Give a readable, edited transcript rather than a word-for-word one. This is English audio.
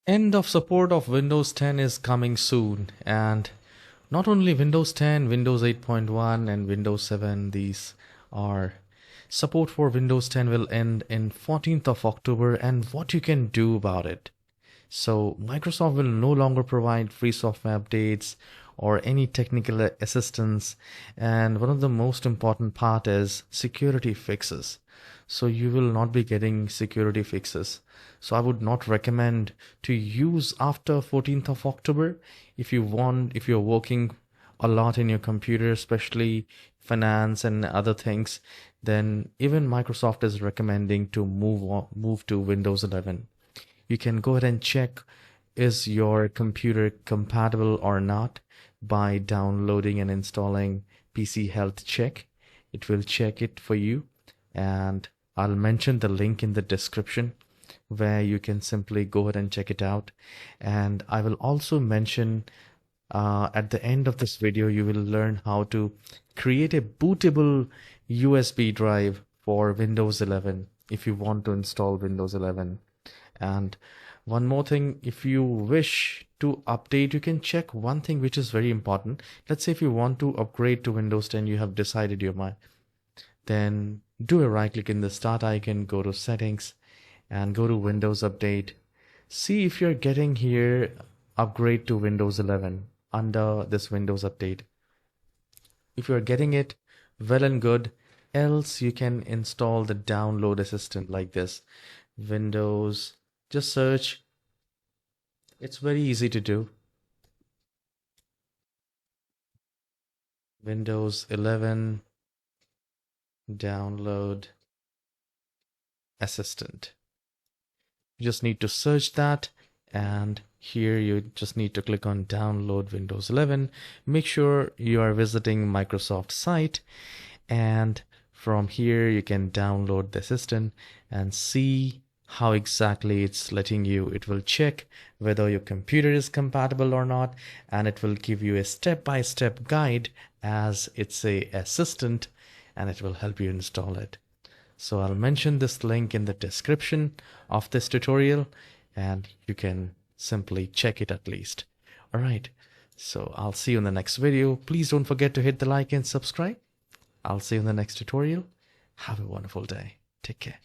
End of support of Windows 10 is coming soon, and not only Windows 10, Windows 8.1 and Windows 7, these are support for Windows 10 will end in 14th of October, and what you can do about it. So Microsoft will no longer provide free software updates or any technical assistance, and one of the most important part is security fixes. So you will not be getting security fixes. So I would not recommend to use after 14th of October. If you're working a lot in your computer, especially finance and other things, then even Microsoft is recommending to move to Windows 11. You can go ahead and check is your computer compatible or not by downloading and installing PC Health Check. It will check it for you, and I'll mention the link in the description where you can simply go ahead and check it out. And I will also mention at the end of this video, you will learn how to create a bootable USB drive for Windows 11 if you want to install Windows 11. And one more thing, if you wish to update, you can check one thing which is very important. Let's say if you want to upgrade to Windows 10, you have decided your mind, then do a right click in the start icon, go to settings and go to Windows Update. See if you're getting here upgrade to Windows 11 under this Windows Update. If you're getting it, well and good. Else you can install the download assistant like this. Windows, just search. It's very easy to do. Windows 11 download assistant. You just need to search that, and here you just need to click on download Windows 11. Make sure you are visiting Microsoft site, and from here you can download the assistant and see how exactly it's letting you. It will check whether your computer is compatible or not, and it will give you a step-by-step guide as it's a assistant, and it will help you install it. So I'll mention this link in the description of this tutorial, and you can simply check it at least. All right, so I'll see you in the next video. Please don't forget to hit the like and subscribe. I'll see you in the next tutorial. Have a wonderful day. Take care.